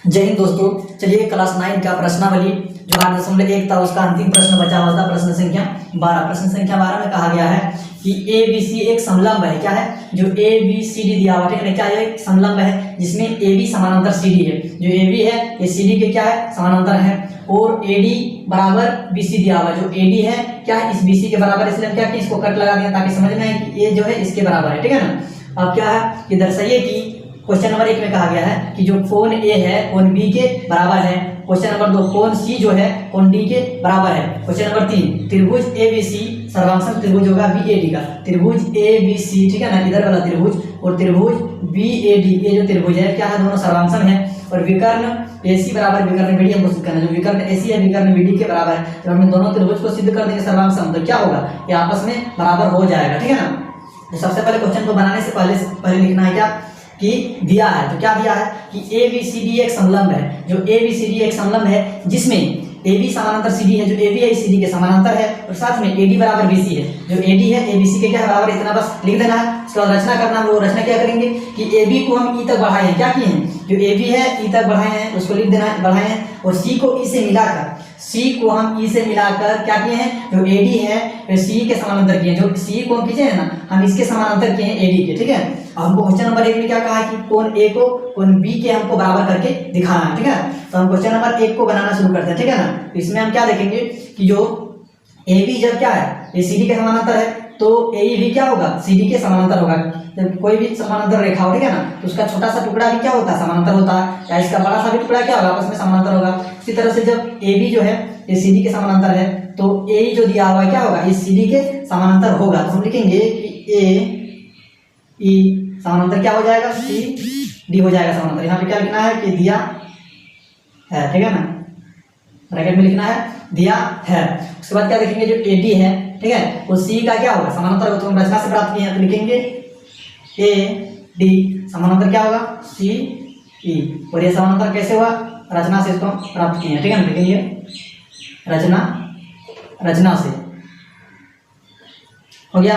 जय हिंद दोस्तों। चलिए क्लास 9 का प्रश्नावली जो 8.1 था उसका अंतिम प्रश्न बचा हुआ था, प्रश्न संख्या 12। प्रश्न संख्या 12 में कहा गया है कि ए बी सी एक समलंब है। क्या है? जो ए बी सी डी दिया हुआ है, क्या है? एक समलंब है जिसमें ए बी समानांतर सी डी है। जो ए बी है ये सी डी के क्या है? समानांतर है। और ए डी बराबर बी सी दिया हुआ है। जो ए डी है क्या है? इस बी सी के बराबर, इसलिए हम क्या किया, इसको कट लगा दिया ताकि समझ में आए कि ये जो है इसके बराबर है। ठीक है ना। अब क्या है कि दर्शाइए कि क्वेश्चन नंबर 1 में कहा गया है कि जो कोण ए है कोण बी के बराबर है। क्वेश्चन नंबर 2 कोण सी जो है कोण डी के बराबर है। क्वेश्चन नंबर 3 त्रिभुज ए बी सी सर्वांगसम त्रिभुज होगा बी ए डी का। त्रिभुज ए बी सी, ठीक है ना, इधर वाला त्रिभुज और त्रिभुज बी ए डी, ये जो त्रिभुज है क्या है? दोनों सर्वांगसम है। और विकर्ण ए सी बराबर विकर्ण बी डी हमको सिद्ध करना है। जो विकर्ण ए सी है विकर्ण बी डी के बराबर है। जब हम दोनों त्रिभुज को सिद्ध कर देंगे सर्वांगसम तो क्या होगा? ये आपस में बराबर हो जाएगा। ठीक है ना। तो सबसे पहले क्वेश्चन को बनाने से पहले लिखना है क्या कि दिया है। तो क्या दिया है कि ए बी सी डी एक समलंब है। जो ए बी सी डी एक समलंब है जिसमें ए बी समानांतर सी डी है। जो ए बी है सी डी के समानांतर है और साथ में ए डी बराबर बी सी है। जो ए डी है ए बी सी के क्या है? बराबर। इतना बस लिख देना है। उसके बाद रचना करना है। वो रचना क्या करेंगे कि ए बी को हम ई तक बढ़ाए हैं। क्या किए हैं? जो ए बी है ई तक बढ़ाए हैं, उसको लिख देना है, बढ़ाए हैं। और सी को ई से मिलाकर, सी को हम ई से मिलाकर क्या किए हैं? जो ए डी है सी के समानांतर किए। जो सी को हम खींचे हैं ना, हम इसके समानांतर किए हैं ए डी के। ठीक है। अब हमको क्वेश्चन नंबर 1 में क्या कहा है कि कोण ए को कोण बी के हमको बराबर करके दिखाना है। ठीक है। तो हम क्वेश्चन नंबर 1 को बनाना शुरू करते हैं। ठीक है ना। तो इसमें हम क्या देखेंगे कि जो ए बी जब क्या है ये सी डी के समानांतर है तो ए भी क्या होगा? सी डी के समानांतर होगा। जब कोई भी समानांतर रेखा हो, ठीक है ना, तो उसका छोटा सा टुकड़ा भी क्या होता है? समानांतर होता है। या इसका बड़ा सा भी टुकड़ा क्या होगा? आपस में समानांतर होगा। इसी तरह से जब ए बी जो है ये सी डी के समानांतर है तो ए जो दिया हुआ है क्या होगा? ये सी डी के समानांतर होगा। तो हम लिखेंगे कि ए ई समानांतर क्या हो जाएगा? सी डी हो जाएगा समानांतर। यहाँ पे क्या लिखना है कि दिया है। ठीक है ना, ब्रैकेट में लिखना है दिया है। उसके बाद क्या देखेंगे? जो ए डी है, ठीक है, वो सी का क्या होगा? समानांतर होगा। तो हम रचना से प्राप्त किए हैं तो लिखेंगे ए डी समानांतर क्या होगा? सी ई। और ये समानांतर कैसे हुआ? रचना से इसको हम प्राप्त किए हैं। ठीक है ना, लिखेंगे रचना से हो गया।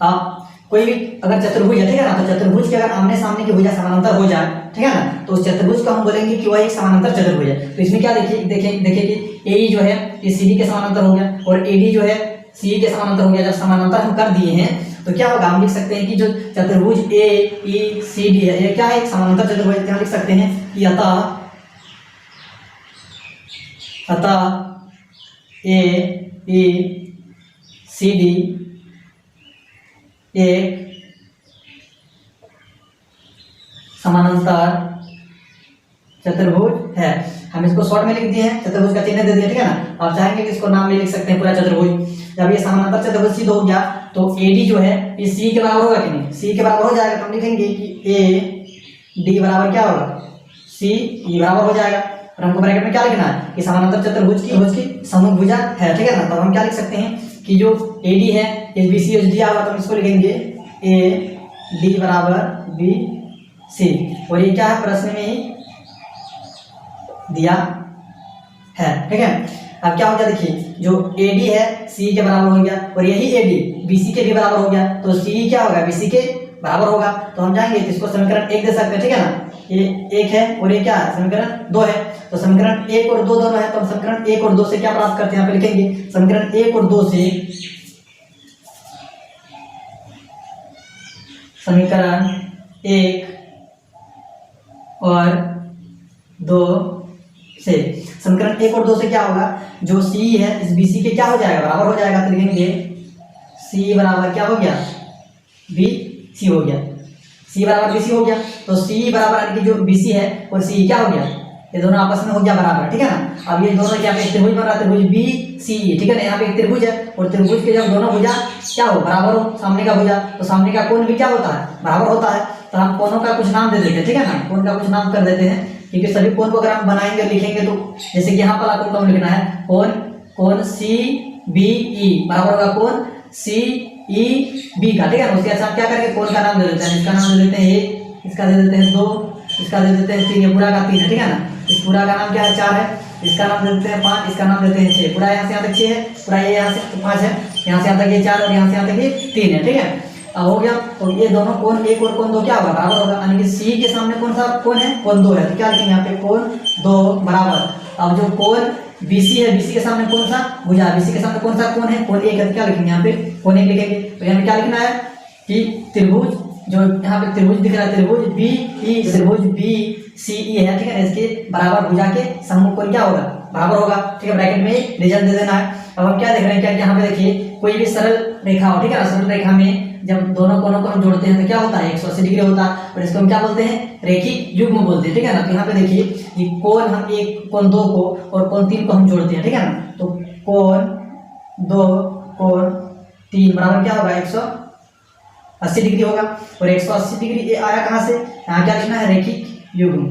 अब कोई भी अगर चतुर्भुज है, ठीक है ना, तो चतुर्भुज के अगर आमने सामने की भुजा समानांतर हो जाए, ठीक है ना, तो उस चतुर्भुज को हम बोलेंगे कि वह एक समानांतर चतुर्भुज है। तो इसमें क्या देखिए कि ए जो है ये सी डी के समानांतर हो गया और ए डी जो है सी के समानांतर हो गया। जब समानांतर हम कर दिए हैं तो क्या होगा? हम लिख सकते हैं कि जो चतुर्भुज ए ई सी डी है ये क्या है? एक समानांतर चतुर्भुज। क्या लिख सकते हैं कि अतः ए ई सी डी एक समानांतर चतुर्भुज है। हम इसको शॉर्ट में लिख दिए हैं, चतुर्भुज का चिन्ह दे दिया। ठीक है ना। आप चाहेंगे कि इसको नाम में लिख सकते हैं पूरा चतुर्भुज। जब ये समानांतर चतुर्भुज सिद्ध हो गया तो ए डी जो है ये सी के बराबर होगा कि नहीं? सी के बराबर हो जाएगा। तो हम लिखेंगे कि ए डी बराबर क्या होगा? सी ई बराबर हो जाएगा। और हमको ब्रैकेट में क्या लिखना है कि समानांतर चतुर्भुज की सम्मुख भुजा है। ठीक है ना। तो हम क्या लिख सकते हैं कि जो ए डी है ये बी सी दिया हुआ तो हम इसको लिखेंगे ए डी बराबर बी सी। और ये क्या है? प्रश्न में ही दिया है। ठीक है। अब क्या हो गया? देखिए जो ए डी है सी के बराबर हो गया और यही ए डी बी सी के भी बराबर हो गया। तो सी क्या होगा? बी सी के बराबर होगा। तो हम जाएंगे तो इसको समीकरण 1 दे सकते हैं। ठीक है ना। ये 1 है और ये क्या है? समीकरण 2 है। तो समीकरण 1 और 2 दोनों है। तो हम समीकरण 1 और 2 से क्या प्राप्त करते हैं? यहाँ पे लिखेंगे समीकरण 1 और 2 से, समीकरण 1 और 2 से, समीकरण 1 और 2 से क्या होगा? जो सी है इस बी सी के क्या हो जाएगा? बराबर हो जाएगा। तो लिखेंगे सी बराबर क्या हो गया? बी सी हो गया। सी बराबर बी सी हो गया। तो सी बराबर यानी कि जो बी सी है और सी क्या हो गया? ये दोनों आपस में हो गया बराबर। ठीक है ना। अब ये दोनों क्या पे त्रिभुज बन रहा है? त्रिभुज बी सी। ठीक है ना। यहाँ पे एक त्रिभुज है और त्रिभुज के जब दोनों भुजा क्या हो? बराबर हो, सामने का भुजा, तो सामने का कोण भी क्या होता है? बराबर होता है। तो हम कोणों का कुछ नाम दे देते हैं। ठीक है ना। कोण का कुछ नाम कर देते हैं क्योंकि सभी कोण को अगर हम बनाएंगे लिखेंगे तो जैसे कि यहाँ पर कोण को लिखना है कोण सी बी ई बराबर होगा कोण सी ई बी का। ठीक है ना। उसके साथ क्या करेंगे? कोण का नाम दे देते हैं। इसका नाम दे देते हैं 1, इसका दे देते हैं 2, इसका दे देते हैं 3, ये पूरा का 3 है। ठीक है ना। इस पूरा का नाम क्या है? 4 है। इसका नाम दे देते हैं 5, इसका नाम देते हैं 6। पूरा यहाँ से यहाँ तक 6 है, पूरा ये यहाँ से 5 है, यहाँ से यहाँ तक ये 4 और यहाँ से यहाँ तक ये 3 है। ठीक है। अब हो गया। तो ये दोनों कोण एक और कोण दो क्या होगा, बराबर होगा। यानी कि सी के सामने कौन सा कोण है, कोण 2 है, तो क्या लिखेंगे यहाँ पे कोण 2 बराबर। अब जो कोण BC है, BC के सामने कौन सा भुजा, BC के सामने कौन सा कोण है, कोण 1 है, तो क्या लिखेंगे यहाँ पे कोण 1 लिखेंगे। तो यहाँ पे क्या लिखना है कि त्रिभुज, जो यहाँ पे त्रिभुज दिख रहा है, त्रिभुज त्रिभुज BCE है, ठीक है ना, इसके बराबर भुजा के सम्मुख कोण क्या होगा, बराबर होगा, ठीक है। ब्रैकेट में रिजल्ट दे देना है। अब हम क्या देख रहे हैं, क्या यहाँ पे देखिए कोई भी सरल रेखा हो, ठीक है ना, सरल रेखा में जब दोनों कोणों को हम जोड़ते हैं तो क्या होता है 180 डिग्री होता है, और इसको हम क्या बोलते हैं, रेखिक युग्म बोलते हैं, ठीक है ना। तो यहाँ पे देखिए कि कोण हम एक कोण 2 को और कोण 3 को हम जोड़ते हैं, ठीक है ना। तो कोण 2 कोण 3 बराबर क्या होगा 180 डिग्री होगा। और 180 डिग्री ये आया कहाँ से, यहाँ क्या लिखना है, रेखिक युग्म,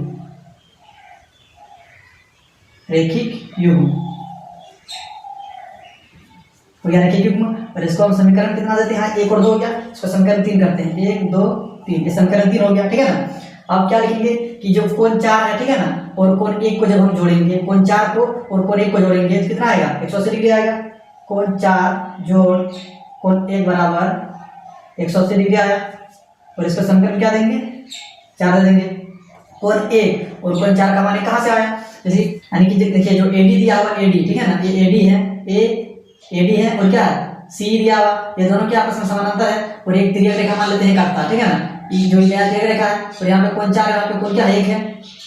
रेखिक युग्म हो गया, रेखिक युग्म। और इसको हम समीकरण कितना देते हैं, 1 और 2 हो गया, इसको समीकरण 3 करते हैं, 1 2 3, ये समीकरण 3 हो गया, ठीक है ना। अब क्या लिखेंगे कि जो कोण 4 है, ठीक है ना, और कोण 1 को जब हम जोड़ेंगे, कोण 4 को और कोण 1 को जोड़ेंगे तो कितना आएगा 180 डिग्री आएगा। कोण 4 जोड़ कोण 1 बराबर 180 डिग्री आया। और इसका समीकरण क्या देंगे, 4 दे देंगे। कोण 1 और कोण 4 का मान कहाँ से आया, जैसे यानी कि देखिए जो AD दिया हुआ AD, ठीक है ना, ये AD है, AD है और क्या है C दिया हुआ, ये दोनों क्या आपस में समानांतर है। और एक तिर्यक रेखा मान लेते हैं काटता, ठीक है ना, ये जो तिर्यक रेखा है, तो यहाँ पे कोण 4 है, यहाँ पे कोण क्या है 1 है,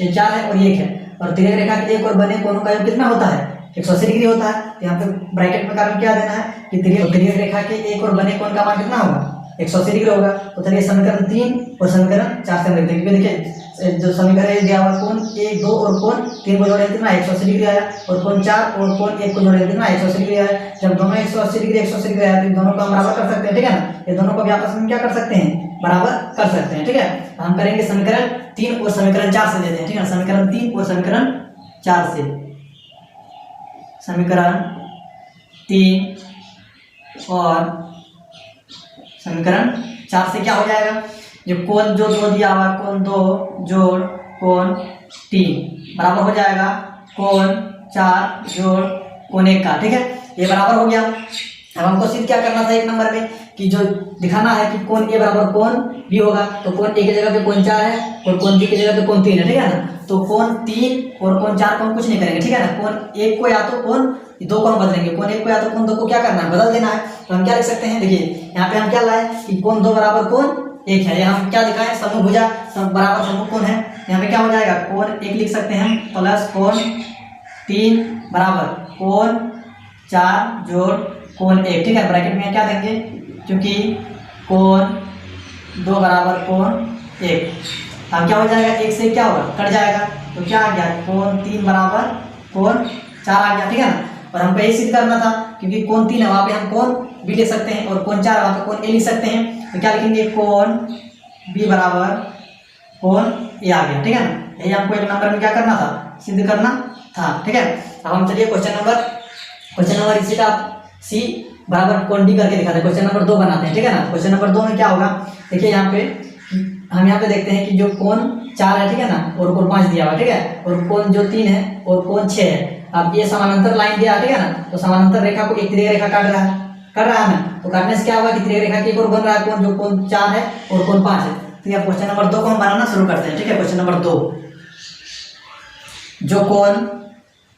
ये 4 है और 1 है। और तिर्यक रेखा के एक और बने कोणों का योग कितना होता है 180 डिग्री होता है। तो यहाँ पे ब्रैकेट में कारण क्या देना है कि तिर्यक रेखा के एक और बने कोण का मान कितना होगा 180 डिग्री होगा। तो चलिए समीकरण 3 और समीकरण 4 से लिख देंगे। देखिए जो समीकरण दिया हुआ कोण 1 2 और कोण 3 को जोड़े कितना 180 डिग्री आया, और कोण 4 और कोण 1 को जोड़े कितना 180 डिग्री आया। जब दोनों 180 डिग्री आया तो दोनों को हम बराबर कर सकते हैं, ठीक है ना, ये दोनों को भी आपस में क्या कर सकते हैं, बराबर कर सकते हैं, ठीक है। हम करेंगे समीकरण 3 और समीकरण 4 से लेते हैं, ठीक है, समीकरण 3 और समीकरण 4 से। समीकरण 3 और समीकरण 4 से क्या हो जाएगा, जो कोण जो 2 दिया हुआ कोण 2 जोड़ कोण 3 बराबर हो जाएगा कोण 4 जोड़ कोण 1 का, ठीक है, ये बराबर हो गया। अब हमको सिर्फ क्या करना था 1 नंबर में कि जो दिखाना है कि कोण A बराबर कोण B होगा। तो कोण A की जगह पे कोण 4 है और कोण B की जगह पे कोण 3 है, ठीक है ना। तो कोण 3 और कोण 4 को हम कुछ नहीं करेंगे, ठीक है ना। कोण 1 को या तो कोण 2 को हम बदलेंगे, कोण 1 को या तो कोण 2 को क्या करना है, बदल देना है। तो हम क्या लिख सकते हैं, देखिए यहाँ पे हम क्या लाए कि कोण 2 बराबर कोण 1 है, ये हम क्या दिखाएं समूह भुजा बराबर समूह कोण है। यहाँ पे क्या हो जाएगा कोण 1 लिख सकते हैं हम प्लस कोण 3 बराबर कोण 4 जोड़ कोण 1, ठीक है। ब्रैकेट में क्या देंगे, क्योंकि कोण 2 बराबर कोण 1। अब क्या हो जाएगा 1 से क्या होगा कट जाएगा, तो क्या आ गया कोण 3 बराबर कोण 4 आ गया, ठीक है ना। और हमको यही सिद्ध करना था क्योंकि कोण 3 है वहाँ पे हम कोण B लिख सकते हैं और कोण 4 है वहाँ पे कोण A लिख सकते हैं। तो क्या लिखेंगे कोण B बराबर कोण A आ गया, ठीक है ना। यही हमको 1 नंबर में क्या करना था, सिद्ध करना था, ठीक है। अब हम चलिए क्वेश्चन नंबर इसी का C बराबर कोण D करके दिखाते हैं। क्वेश्चन नंबर 2 बनाते हैं, ठीक है ना। क्वेश्चन नंबर 2 में क्या होगा, देखिए यहाँ पे हम यहाँ पे देखते हैं कि जो कोण 4 है, ठीक है ना, और कोण 5 दिया हुआ, ठीक है, और कोण जो 3 है और कोण 6 है। अब ये समानांतर लाइन दिया, ठीक है ना, तो समानांतर रेखा को एक तिर्यक रेखा काट रहा है ना। तो काटने से क्या होगा कि तिर्यक रेखा की एक और बन रहा है कोण जो कोण 4 है और कोण 5 है। तो ये क्वेश्चन नंबर 2 को हम बनाना शुरू करते हैं, ठीक है। क्वेश्चन नंबर 2, जो कोण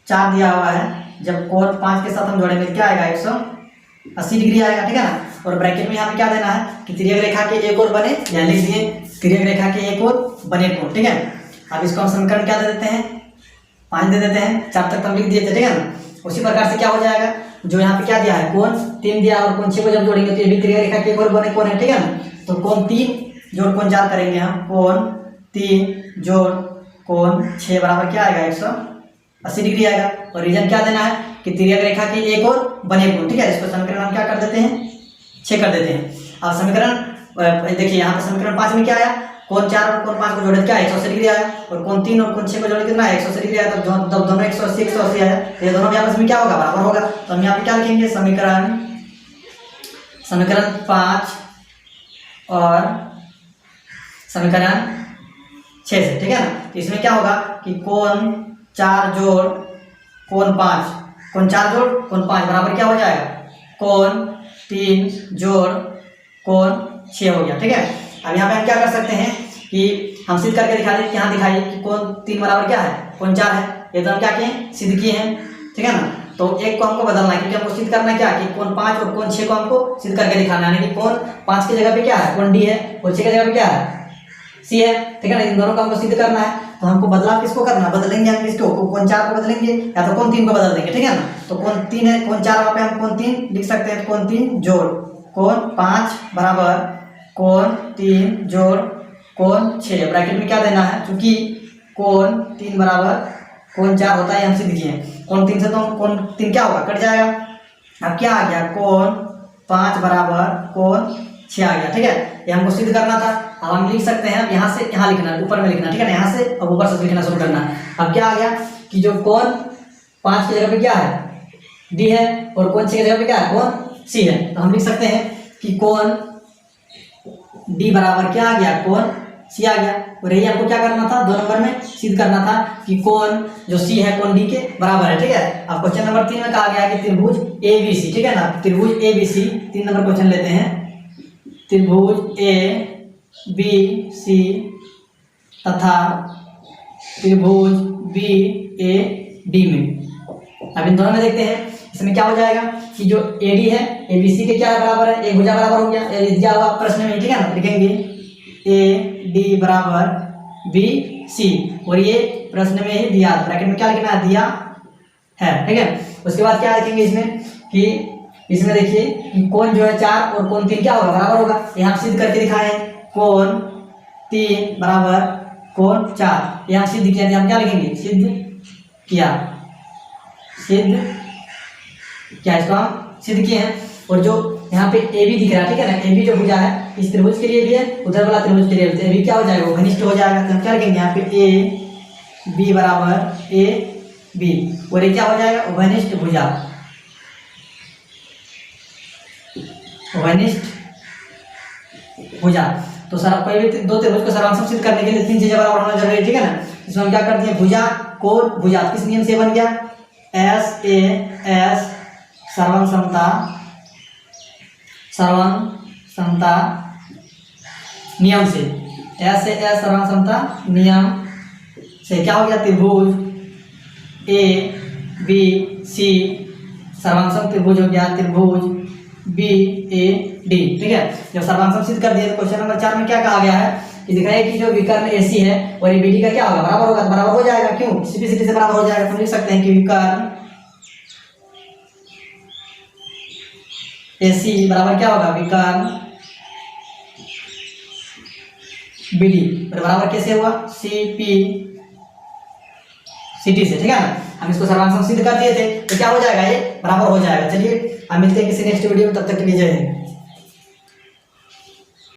4 दिया हुआ है जब कोण 5 के साथ हम जोड़ेंगे क्या आएगा 180 डिग्री आएगा, ठीक है ना। और ब्रैकेट में यहाँ पे क्या देना है कि तिर्यक रेखा के एक और बने, या लिख दिए तिर्यक रेखा के एक और बने कोण, ठीक है। अब इसको हम समीकरण क्या दे देते हैं 5 दे देते हैं, 4 तक हम लिख दिए थे, ठीक है ना। उसी प्रकार से क्या हो जाएगा, जो यहाँ पे क्या दिया है कोण 3 दिया और कोण 6 को जब जोड़ेंगे तो ये भी तिर्यक रेखा के एक और बने कोण है, ठीक है ना। तो कोण 3 जोड़ कोण 4 करेंगे हम, कोण 3 जोड़ कोण 6 बराबर क्या आएगा 180 डिग्री आएगा। और रीजन क्या देना है कि तिर्यक रेखा के एक और बने कोण, ठीक है। इसको समीकरण हम क्या कर देते हैं 6 कर देते हैं। अब समीकरण देखिए यहाँ पे समीकरण 5 में क्या आया, कोण 4 और कोण 5 को जोड़े क्या 180 डिग्री आया, और कोण 3 और कोण 6 को जोड़े कितना 180 डिग्री आया। तब दोनों 180 आया, तो ये दोनों भी आपस में क्या होगा बराबर होगा। तो हम यहाँ पे क्या लिखेंगे समीकरण 5 और समीकरण 6 से, ठीक है ना। तो इसमें क्या होगा कि कोण 4 जोड़ कोण 5, कोण 4 जोड़ कोण 5 बराबर क्या हो जाएगा कोण 3 जोड़ कोण 6 हो गया। ठीक है, अब यहाँ पे हम क्या कर सकते हैं कि हम सिद्ध करके दिखा दें, यहाँ दिखाइए कि कोण 3 बराबर क्या है, कोण 4 है। ये तो हम क्या किए, सिद्ध किए हैं। ठीक है ना, तो एक को हमको बदलना है क्योंकि हमको सिद्ध करना है क्या कि कोण 5 और कोण 6 को हमको सिद्ध करके दिखाना है। यानी कि कोण 5 की जगह पे क्या है, कोण डी है, और 6 की जगह पे क्या है, सी है। ठीक है ना, इन दोनों को हमको सिद्ध करना है। तो हमको बदलाव किसको करना है, बदलेंगे हम किसको, कोण 4 को बदलेंगे या तो कोण 3 को बदल देंगे। ठीक है ना, तो कोण 3 है, कोण 4 वहाँ पे हम कोण 3 लिख सकते हैं। कोण 3 जोड़ कोण 5 बराबर कोण 3 जोड़ कोण 6। ब्रैकेट में क्या देना है, क्योंकि कोण 3 बराबर कोण 4 होता है, हम सिद्ध किए हैं। कोण 3 से तो कोण 3 क्या होगा, कट जाएगा। अब क्या आ गया, कोण 5 बराबर कोण 6 आ गया। ठीक है, ये हमको सिद्ध करना था। अब हम लिख सकते हैं, अब यहाँ से यहाँ लिखना, ऊपर में लिखना। ठीक है ना, यहाँ से अब ऊपर से लिखना शुरू करना। अब क्या आ गया कि जो कोण 5 की जगह पे क्या है, डी है, और कोण 6 की जगह पे क्या है, कोण सी है। तो हम लिख सकते हैं कि कोण डी बराबर क्या आ गया, कोण सी आ गया। और यही हमको क्या करना था, 2 नंबर में सिद्ध करना था कि कोण जो सी है कोण डी के बराबर है। ठीक है, अब क्वेश्चन नंबर 3 में कहा गया है कि त्रिभुज ABC। ठीक है ना, त्रिभुज ABC 3 नंबर क्वेश्चन लेते हैं। त्रिभुज ABC तथा त्रिभुज BAD में, अब इन दोनों में देखते हैं, इसमें क्या हो जाएगा कि जो AD है ABC के क्या बराबर है, एक भुजा बराबर हो गया, दिया हुआ प्रश्न में। ठीक है ना, लिखेंगे AD बराबर BC, और ये प्रश्न में ही दिया, ब्रैकेट में क्या लिखना है, दिया है। ठीक है, उसके बाद क्या लिखेंगे इसमें कि इसमें देखिए कि कोण जो है 4 और कोण 3 क्या होगा, बराबर होगा। ये हम सिद्ध करके दिखाए हैं, कोण 3 बराबर कोण 4, ये हम सिद्ध किया। हम क्या लिखेंगे, सिद्ध किया, सिद्ध क्या, इसको हम सिद्ध किए हैं। और जो यहाँ पे AB दिख रहा है, ठीक है ना, AB जो भुजा है इस त्रिभुज के लिए भी है, उधर वाला त्रिभुज के लिए भी है। AB क्या हो जाएगा, वो घनिष्ठ हो जाएगा। तो हम क्या लिखेंगे यहाँ पे AB बराबर AB, और ये क्या हो जाएगा, घनिष्ठ भुजा, घनिष्ठ भुजा। तो सर कोई भी 2 त्रिभुज को सर्वांश सिद्ध करने के लिए 3 चीजें बराबर होना जरूरी है। ठीक है ना, इसमें हम क्या करते हैं, भुजा कोण भुजा किस नियम से बन गया, SAS सर्वांग समता नियम से, SAS सर्वांग समता नियम से क्या हो गया, त्रिभुज ABC सर्वांग त्रिभुज हो गया, त्रिभुज BAD। ठीक है, जब सर्वांग सिद्ध कर दिया तो क्वेश्चन नंबर 4 में क्या कहा गया है कि दिखाइए कि जो विकर्ण AC है और BD का क्या होगा, बराबर होगा, बराबर हो जाएगा। क्यों, CP से बराबर हो जाएगा। हम लिख सकते हैं कि विकर्ण AC बराबर क्या होगा, विकर्ण BD, और बराबर कैसे हुआ, CT से। ठीक है ना, हम इसको सर्वांश सिद्ध कर दिए थे, तो क्या हो जाएगा, ये बराबर हो जाएगा। चलिए हम मिलते हैं किसी नेक्स्ट वीडियो में, तब तक के लिए जय हिंद।